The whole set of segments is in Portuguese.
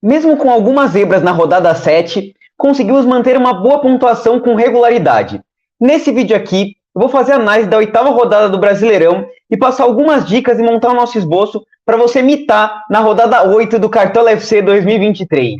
Mesmo com algumas zebras na rodada 7, conseguimos manter uma boa pontuação com regularidade. Nesse vídeo aqui, eu vou fazer a análise da oitava rodada do Brasileirão e passar algumas dicas e montar o nosso esboço para você mitar na rodada 8 do Cartola FC 2023.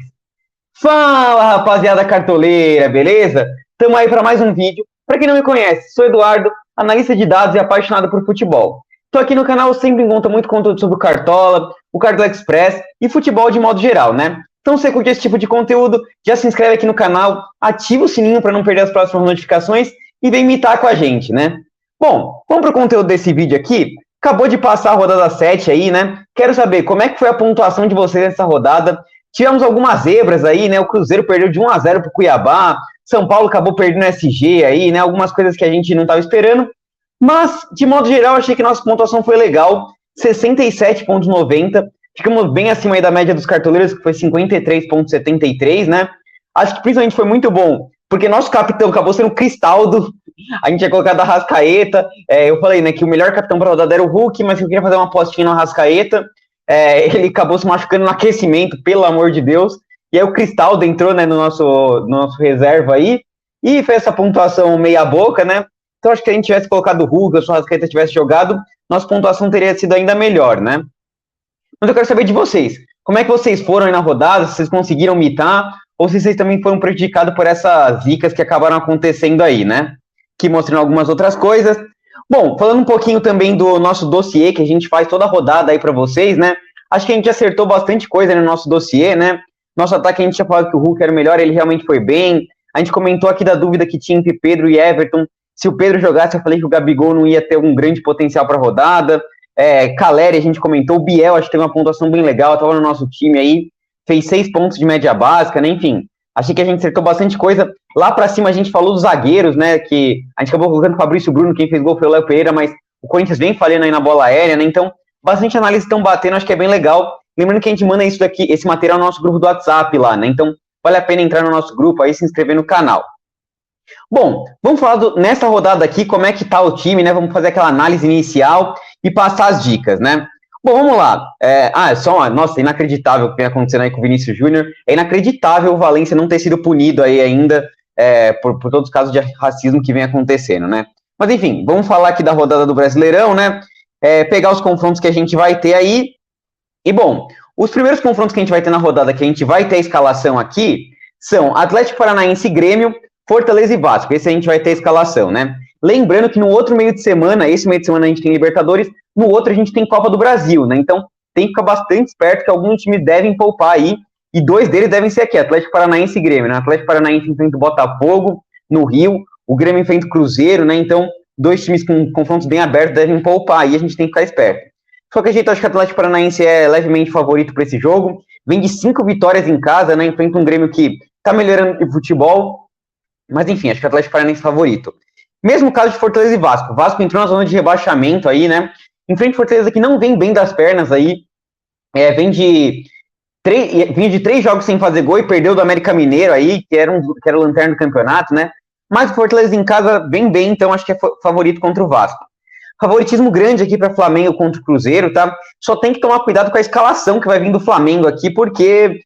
Fala, rapaziada cartoleira, beleza? Tamo aí para mais um vídeo. Para quem não me conhece, sou Eduardo, analista de dados e apaixonado por futebol. Tô aqui no canal sempre encontro muito conteúdo sobre o Cartola, o Cartola Express e futebol de modo geral, né? Então, se você curte esse tipo de conteúdo, já se inscreve aqui no canal, ativa o sininho para não perder as próximas notificações e vem imitar com a gente, né? Bom, vamos pro conteúdo desse vídeo aqui. Acabou de passar a rodada 7 aí, né? Quero saber como é que foi a pontuação de vocês nessa rodada. Tivemos algumas zebras aí, né? O Cruzeiro perdeu de 1-0 pro Cuiabá, São Paulo acabou perdendo SG aí, né? Algumas coisas que a gente não estava esperando. Mas, de modo geral, achei que nossa pontuação foi legal, 67,90. Ficamos bem acima aí da média dos cartoleiros, que foi 53,73, né? Acho que principalmente foi muito bom, porque nosso capitão acabou sendo o Cristaldo. A gente tinha colocado a Arrascaeta. Eu falei, né, que o melhor capitão para a rodada era o Hulk, mas eu queria fazer uma apostinha no Arrascaeta. Ele acabou se machucando no aquecimento, pelo amor de Deus. E aí o Cristaldo entrou, né, no nosso reserva aí e fez essa pontuação meia boca, né? Então acho que se a gente tivesse colocado o Hulk, se o Arrascaeta tivesse jogado, nossa pontuação teria sido ainda melhor, né? Mas eu quero saber de vocês. Como é que vocês foram aí na rodada? Se vocês conseguiram mitar? Ou se vocês também foram prejudicados por essas zicas que acabaram acontecendo aí, né? Que mostram algumas outras coisas. Bom, falando um pouquinho também do nosso dossiê, que a gente faz toda a rodada aí para vocês, né? Acho que a gente acertou bastante coisa no nosso dossiê, né? Nosso ataque, a gente tinha falado que o Hulk era o melhor, ele realmente foi bem. A gente comentou aqui da dúvida que tinha entre Pedro e Everton. Se o Pedro jogasse, eu falei que o Gabigol não ia ter um grande potencial para a rodada. Caleri, a gente comentou. O Biel, acho que teve uma pontuação bem legal, estava no nosso time aí. Fez 6 pontos de média básica, né? Enfim, achei que a gente acertou bastante coisa. Lá para cima, a gente falou dos zagueiros, né? Que a gente acabou colocando o Fabrício Bruno, quem fez gol foi o Léo Pereira, mas o Corinthians vem falhando aí na bola aérea, né? Então, bastante análises estão batendo, acho que é bem legal. Lembrando que a gente manda isso daqui, esse material no nosso grupo do WhatsApp lá, né? Então, vale a pena entrar no nosso grupo aí e se inscrever no canal. Bom, vamos falar nessa rodada aqui, como é que tá o time, né? Vamos fazer aquela análise inicial e passar as dicas, né? Bom, vamos lá. Nossa, inacreditável o que vem acontecendo aí com o Vinícius Júnior. É inacreditável o Valencia não ter sido punido aí ainda por todos os casos de racismo que vem acontecendo, né? Mas enfim, vamos falar aqui da rodada do Brasileirão, né? Pegar os confrontos que a gente vai ter aí. E bom, os primeiros confrontos que a gente vai ter na rodada, que a gente vai ter a escalação aqui, são Atlético Paranaense e Grêmio, Fortaleza e Vasco. Esse a gente vai ter a escalação, né? Lembrando que no outro meio de semana, esse meio de semana a gente tem Libertadores, no outro a gente tem Copa do Brasil, né? Então tem que ficar bastante esperto que alguns times devem poupar aí, e 2 deles devem ser aqui, Atlético Paranaense e Grêmio, né? Atlético Paranaense enfrenta o Botafogo no Rio, o Grêmio enfrenta o Cruzeiro, né? Então 2 times com confrontos bem abertos devem poupar aí, a gente tem que ficar esperto. De qualquer jeito, acho que o Atlético Paranaense é levemente favorito para esse jogo, vem de 5 vitórias em casa, né? Enfrenta um Grêmio que tá melhorando de futebol, mas enfim, acho que o Atlético Paranaense é favorito. Mesmo caso de Fortaleza e Vasco. O Vasco entrou na zona de rebaixamento aí, né? Em frente ao Fortaleza que não vem bem das pernas aí. Vinha de 3 jogos sem fazer gol e perdeu do América Mineiro aí, que era o lanterna do campeonato, né? Mas o Fortaleza em casa vem bem, então acho que é favorito contra o Vasco. Favoritismo grande aqui para Flamengo contra o Cruzeiro, tá? Só tem que tomar cuidado com a escalação que vai vir do Flamengo aqui, porque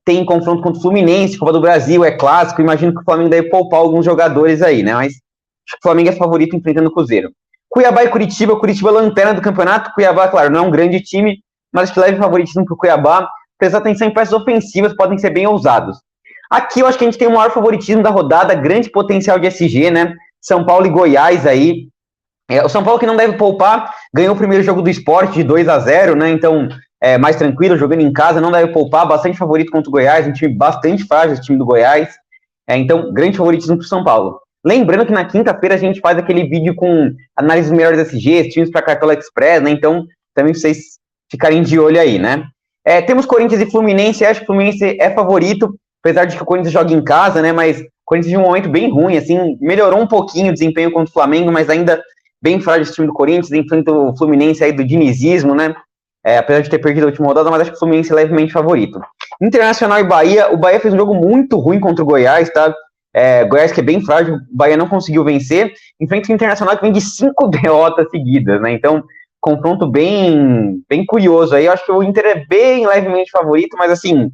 tem confronto contra o Fluminense, Copa do Brasil, é clássico. Imagino que o Flamengo deve poupar alguns jogadores aí, né? Mas acho que o Flamengo é favorito enfrentando o Cruzeiro. Cuiabá e Curitiba é lanterna do campeonato. Cuiabá, claro, não é um grande time, mas acho que leve favoritismo para o Cuiabá. Prestar atenção em peças ofensivas, podem ser bem ousados. Aqui eu acho que a gente tem o maior favoritismo da rodada, grande potencial de SG, né? São Paulo e Goiás aí. O São Paulo que não deve poupar, ganhou o primeiro jogo do Sport de 2-0, né? Então, mais tranquilo, jogando em casa, não deve poupar, bastante favorito contra o Goiás, um time bastante frágil, esse time do Goiás. Então, grande favoritismo para o São Paulo. Lembrando que na quinta-feira a gente faz aquele vídeo com análise dos melhores SGs, times para Cartola Express, né? Então, também vocês ficarem de olho aí, né? Temos Corinthians e Fluminense, acho que o Fluminense é favorito, apesar de que o Corinthians joga em casa, né? Mas o Corinthians de um momento bem ruim, assim, melhorou um pouquinho o desempenho contra o Flamengo, mas ainda bem frágil esse time do Corinthians, enfrenta o Fluminense aí do dinizismo, né? Apesar de ter perdido a última rodada, mas acho que o Fluminense é levemente favorito. Internacional e Bahia, o Bahia fez um jogo muito ruim contra o Goiás, tá? Goiás que é bem frágil, o Bahia não conseguiu vencer, enfrenta o Internacional que vem de 5 derrotas seguidas, né? Então, confronto bem curioso aí. Eu acho que o Inter é bem levemente favorito, mas assim,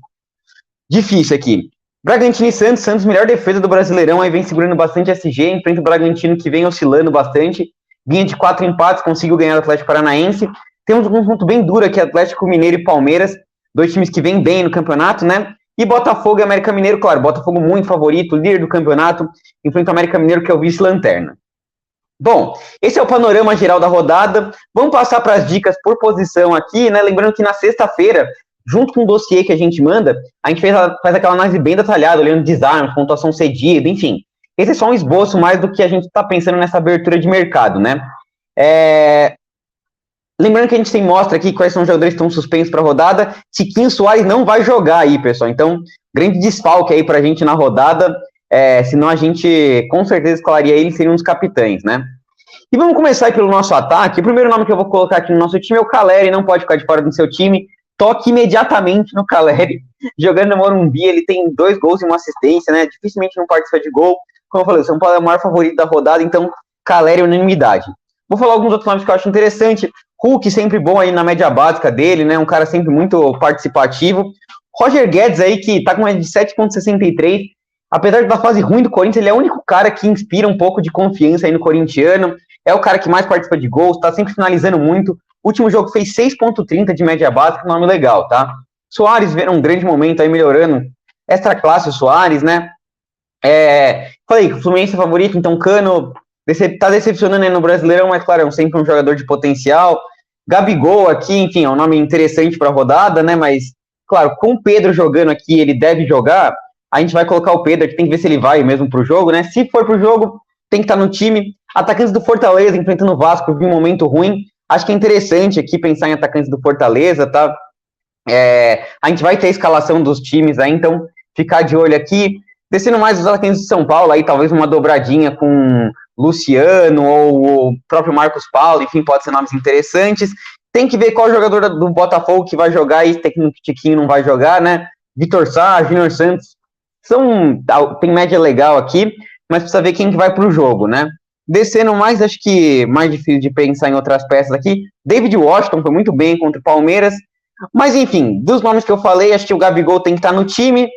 difícil aqui. Bragantino e Santos, Santos melhor defesa do Brasileirão, aí vem segurando bastante SG, enfrenta o Bragantino que vem oscilando bastante, vinha de 4 empates, conseguiu ganhar o Atlético Paranaense. Temos um confronto bem duro aqui, Atlético Mineiro e Palmeiras, dois times que vêm bem no campeonato, né? E Botafogo e América Mineiro, claro, Botafogo muito favorito, líder do campeonato, enfrenta o América Mineiro que é o vice-lanterna. Bom, esse é o panorama geral da rodada. Vamos passar para as dicas por posição aqui, né? Lembrando que na sexta-feira, junto com o dossiê que a gente manda, a gente faz aquela análise bem detalhada, olhando desarme, pontuação cedida, enfim. Esse é só um esboço mais do que a gente está pensando nessa abertura de mercado, né? Lembrando que a gente mostra aqui quais são os jogadores que estão suspensos para a rodada. Tiquinho Soares não vai jogar aí, pessoal. Então, grande desfalque aí para a gente na rodada. Senão a gente com certeza escalaria ele, seria um dos capitães, né? E vamos começar aí pelo nosso ataque. O primeiro nome que eu vou colocar aqui no nosso time é o Caleri, não pode ficar de fora do seu time. Toque imediatamente no Caleri. Jogando no Morumbi, ele tem 2 gols e 1 assistência, né? Dificilmente não participa de gol. Como eu falei, o São Paulo é o maior favorito da rodada, então Caleri é unanimidade. Vou falar alguns outros nomes que eu acho interessante. Hulk sempre bom aí na média básica dele, né? Um cara sempre muito participativo. Roger Guedes aí, que tá com uma de 7,63. Apesar da fase ruim do Corinthians, ele é o único cara que inspira um pouco de confiança aí no corintiano. É o cara que mais participa de gols, tá sempre finalizando muito. O último jogo fez 6,30 de média básica, um nome legal, tá? Soares vê um grande momento aí melhorando. Extra classe o Soares, né? Falei, o Fluminense é favorito, então Cano tá decepcionando aí no Brasileirão, mas claro, é sempre um jogador de potencial. Gabigol aqui, enfim, é um nome interessante para a rodada, né? Mas, claro, com o Pedro jogando aqui, ele deve jogar. A gente vai colocar o Pedro aqui, tem que ver se ele vai mesmo pro jogo, né? Se for pro jogo, tem que estar no time. Atacantes do Fortaleza enfrentando o Vasco, vi um momento ruim. Acho que é interessante aqui pensar em atacantes do Fortaleza, tá? A gente vai ter a escalação dos times aí, então ficar de olho aqui. Descendo mais os atacantes de São Paulo, aí talvez uma dobradinha com Luciano ou o próprio Marcos Paulo, enfim, pode ser nomes interessantes. Tem que ver qual jogador do Botafogo que vai jogar e Tiquinho não vai jogar, né? Vitor Sá, Júnior Santos, tem média legal aqui, mas precisa ver quem que vai pro jogo, né? Descendo mais, acho que mais difícil de pensar em outras peças aqui. David Washington foi muito bem contra o Palmeiras. Mas, enfim, dos nomes que eu falei, acho que o Gabigol tem que estar no time.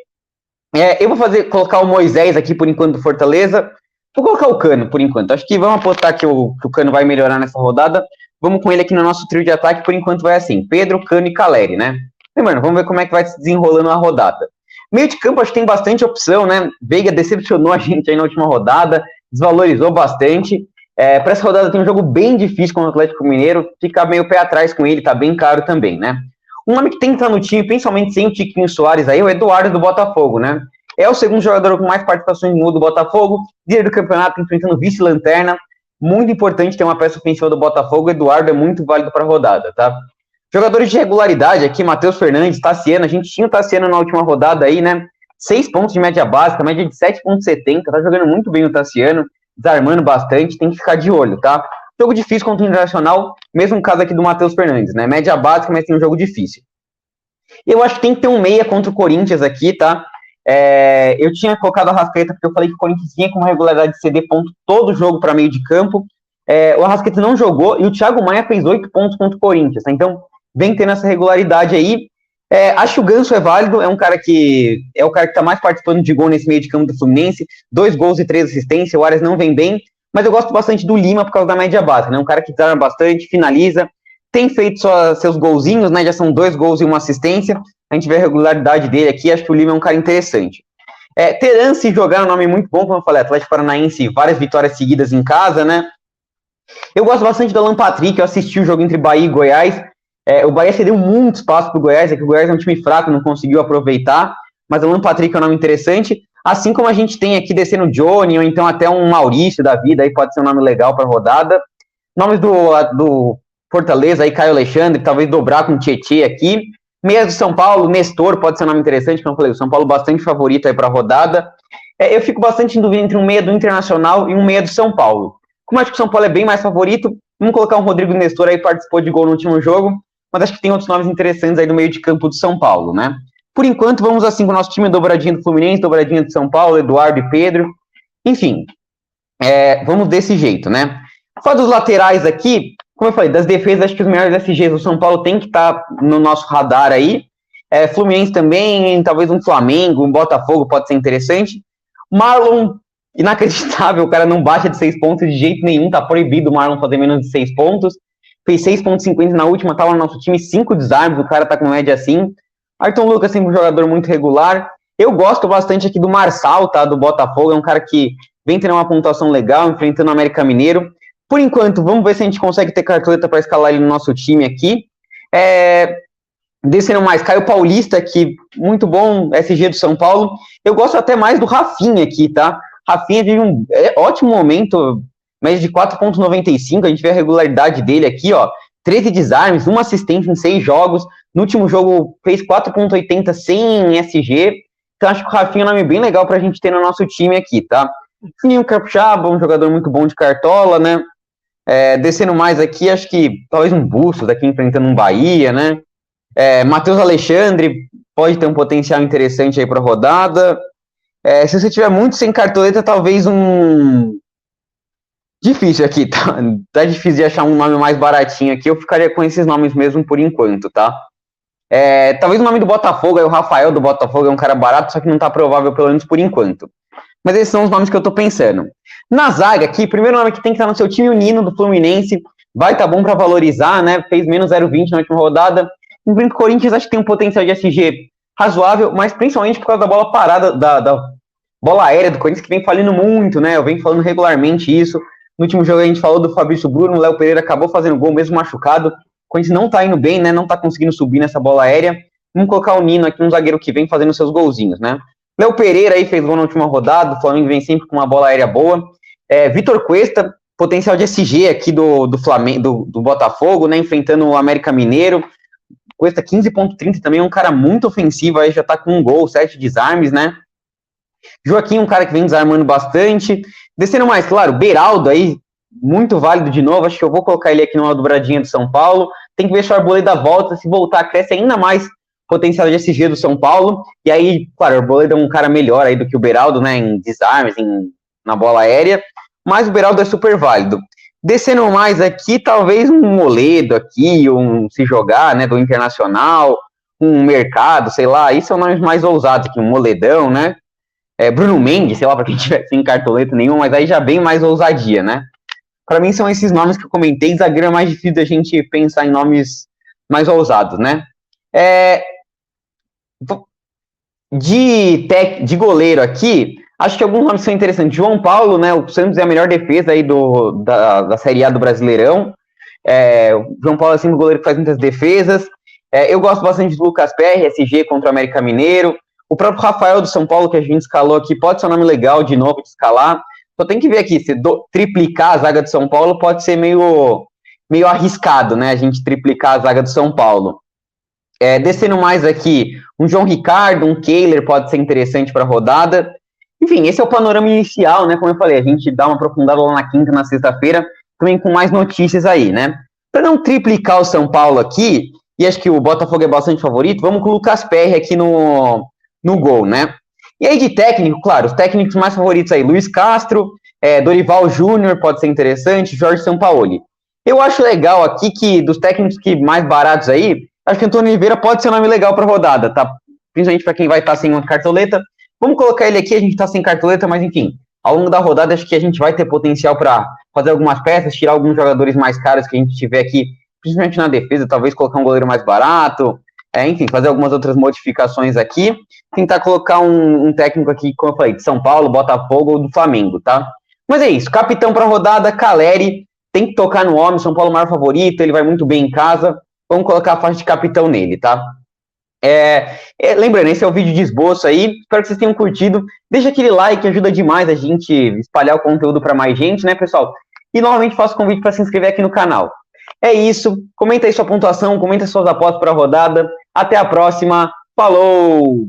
Eu vou colocar o Moisés aqui, por enquanto, do Fortaleza. Vou colocar o Cano, por enquanto. Acho que vamos apostar que o Cano vai melhorar nessa rodada. Vamos com ele aqui no nosso trio de ataque. Por enquanto vai assim, Pedro, Cano e Caleri, né? Lembrando, vamos ver como é que vai se desenrolando a rodada. Meio de campo, acho que tem bastante opção, né? Veiga decepcionou a gente aí na última rodada, desvalorizou bastante. Para essa rodada tem um jogo bem difícil com o Atlético Mineiro, fica meio pé atrás com ele, tá bem caro também, né? Um nome que tem que estar no time, principalmente sem o Tiquinho Soares aí, é o Eduardo do Botafogo, né? É o segundo jogador com mais participações no gol do Botafogo, líder do campeonato, enfrentando vice-lanterna. Muito importante ter uma peça ofensiva do Botafogo, o Eduardo é muito válido para a rodada, tá? Jogadores de regularidade aqui, Matheus Fernandes, Tassiano, a gente tinha o Tassiano na última rodada aí, né? 6 pontos de média básica, média de 7,70, tá jogando muito bem o Tassiano, desarmando bastante, tem que ficar de olho, tá? Jogo difícil contra o Internacional, mesmo caso aqui do Matheus Fernandes, né? Média básica, mas tem um jogo difícil. Eu acho que tem que ter um meia contra o Corinthians aqui, tá? Eu tinha colocado a Arrascaeta porque eu falei que o Corinthians vinha com uma regularidade de ceder ponto todo jogo para meio de campo. O Arrascaeta não jogou e o Thiago Maia fez 8 pontos contra o Corinthians, tá? Então vem tendo essa regularidade aí. Acho que o Ganso é válido, é o cara que tá mais participando de gol nesse meio de campo do Fluminense, 2 gols e 3 assistências, o Ares não vem bem, mas eu gosto bastante do Lima por causa da média básica, né? Um cara que desarma bastante, finaliza, tem feito só seus golzinhos, né? Já são 2 gols e 1 assistência, a gente vê a regularidade dele aqui, acho que o Lima é um cara interessante. Terence jogar é um nome muito bom, como eu falei, Atlético Paranaense, várias vitórias seguidas em casa, né? Eu gosto bastante do Alan Patrick, eu assisti o jogo entre Bahia e Goiás. O Bahia cedeu muito espaço para o Goiás, que o Goiás é um time fraco, não conseguiu aproveitar, mas o Alan Patrick é um nome interessante, assim como a gente tem aqui descendo o Johnny, ou então até um Maurício da vida, aí pode ser um nome legal para a rodada. Nomes do Fortaleza, aí Caio Alexandre, talvez dobrar com o Tietê aqui. Meias do São Paulo, Nestor pode ser um nome interessante, como eu falei, o São Paulo bastante favorito aí para a rodada. Eu fico bastante em dúvida entre um meia do Internacional e um meia do São Paulo. Como acho que o São Paulo é bem mais favorito, vamos colocar um Rodrigo Nestor aí, participou de gol no último jogo, mas acho que tem outros nomes interessantes aí no meio de campo do São Paulo, né? Por enquanto, vamos assim com o nosso time, dobradinha do Fluminense, dobradinha do São Paulo, Eduardo e Pedro. Enfim, vamos desse jeito, né? Fora dos laterais aqui, Como eu falei, das defesas, acho que os melhores SGs do São Paulo tem que estar no nosso radar aí. Fluminense também, talvez um Flamengo, um Botafogo pode ser interessante. Marlon, inacreditável, o cara não baixa de 6 pontos de jeito nenhum, tá proibido o Marlon fazer menos de 6 pontos. Fez 6,50 na última, tava no nosso time, 5 desarmes, o cara tá com média assim. Ayrton Lucas sempre um jogador muito regular. Eu gosto bastante aqui do Marçal, tá, do Botafogo, é um cara que vem tendo uma pontuação legal, enfrentando o América Mineiro. Por enquanto, vamos ver se a gente consegue ter cartoleta para escalar ele no nosso time aqui. Descendo mais, Caio Paulista aqui, muito bom, SG do São Paulo. Eu gosto até mais do Rafinha aqui, tá? Rafinha vive um ótimo momento, média de 4,95, a gente vê a regularidade dele aqui, ó. 13 desarmes, uma assistência em 6 jogos. No último jogo fez 4,80 sem SG. Então acho que o Rafinha é um nome bem legal pra gente ter no nosso time aqui, tá? Juninho Capixaba, um jogador muito bom de cartola, né? Descendo mais aqui, acho que talvez um Bustos aqui enfrentando um Bahia, né? Matheus Alexandre pode ter um potencial interessante aí para a rodada. Se você tiver muito sem cartoleta, talvez um... Difícil aqui, tá difícil de achar um nome mais baratinho aqui, eu ficaria com esses nomes mesmo por enquanto, tá? Talvez o nome do Botafogo, aí o Rafael do Botafogo é um cara barato, só que não tá provável pelo menos por enquanto. Mas esses são os nomes que eu tô pensando. Na zaga aqui, primeiro nome que tem que estar no seu time, o Nino do Fluminense, vai tá bom para valorizar, né? Fez menos 0,20 na última rodada. Enquanto o Corinthians acho que tem um potencial de SG razoável, mas principalmente por causa da bola parada, da bola aérea do Corinthians, que vem falhando muito, né? Eu venho falando regularmente isso. No último jogo a gente falou do Fabrício Bruno, o Léo Pereira acabou fazendo gol mesmo machucado. O Corinthians não tá indo bem, né? Não tá conseguindo subir nessa bola aérea. Vamos colocar o Nino aqui, um zagueiro que vem fazendo seus golzinhos, né? Léo Pereira aí fez gol na última rodada, o Flamengo vem sempre com uma bola aérea boa. Vitor Cuesta, potencial de SG aqui do Flamengo, do Botafogo, né? Enfrentando o América Mineiro. Cuesta 15,30 também, é um cara muito ofensivo, aí já tá com um gol, 7 desarmes, né? Joaquim, um cara que vem desarmando bastante. Descendo mais, claro, Beraldo aí, muito válido de novo, acho que eu vou colocar ele aqui numa dobradinha do São Paulo. Tem que ver se o Arboleda volta, se voltar, cresce ainda mais potencial de SG do São Paulo. E aí, claro, o Arboleda é um cara melhor aí do que o Beraldo, né, em desarmes, na bola aérea. Mas o Beraldo é super válido. Descendo mais aqui, talvez um Moledo aqui, um Se Jogar, né, do Internacional, um Mercado, sei lá, isso são nomes mais ousados aqui, um Moledão, né, Bruno Mendes, sei lá, para quem tiver sem cartoleta nenhuma, mas aí já bem mais ousadia, né. Para mim são esses nomes que eu comentei, zagueiro é mais difícil da gente pensar em nomes mais ousados, né. De goleiro aqui, acho que alguns nomes são interessantes. João Paulo, né? O Santos é a melhor defesa aí da Série A do Brasileirão. O João Paulo é sempre um goleiro que faz muitas defesas. Eu gosto bastante do Lucas Perry, SG contra o América Mineiro. O próprio Rafael do São Paulo, que a gente escalou aqui, pode ser um nome legal de novo de escalar. Só tem que ver aqui, se triplicar a zaga do São Paulo pode ser meio arriscado, né? A gente triplicar a zaga do São Paulo. Descendo mais aqui, um João Ricardo, um Kehler pode ser interessante para a rodada. Enfim, esse é o panorama inicial, né? Como eu falei, a gente dá uma aprofundada lá na quinta, na sexta-feira, também com mais notícias aí, né? Para não triplicar o São Paulo aqui, e acho que o Botafogo é bastante favorito, vamos com o Lucas Perry aqui no gol, né? E aí de técnico, claro, os técnicos mais favoritos aí, Luiz Castro, Dorival Júnior pode ser interessante, Jorge Sampaoli. Eu acho legal aqui que dos técnicos que mais baratos aí, acho que Antônio Oliveira pode ser um nome legal para a rodada, tá? Principalmente para quem vai estar sem uma cartoleta. Vamos colocar ele aqui, a gente está sem cartoleta, mas enfim, ao longo da rodada acho que a gente vai ter potencial para fazer algumas peças, tirar alguns jogadores mais caros que a gente tiver aqui, principalmente na defesa, talvez colocar um goleiro mais barato, enfim, fazer algumas outras modificações aqui, tentar colocar um técnico aqui, como eu falei, de São Paulo, Botafogo ou do Flamengo, tá? Mas é isso, capitão para a rodada, Caleri, tem que tocar no homem, São Paulo é o maior favorito, ele vai muito bem em casa, vamos colocar a faixa de capitão nele, tá? Lembrando, esse é o vídeo de esboço aí, espero que vocês tenham curtido, deixa aquele like, ajuda demais a gente espalhar o conteúdo para mais gente, né, pessoal? E novamente faço o convite para se inscrever aqui no canal. É isso, comenta aí sua pontuação, comenta suas apostas para a rodada, até a próxima, falou!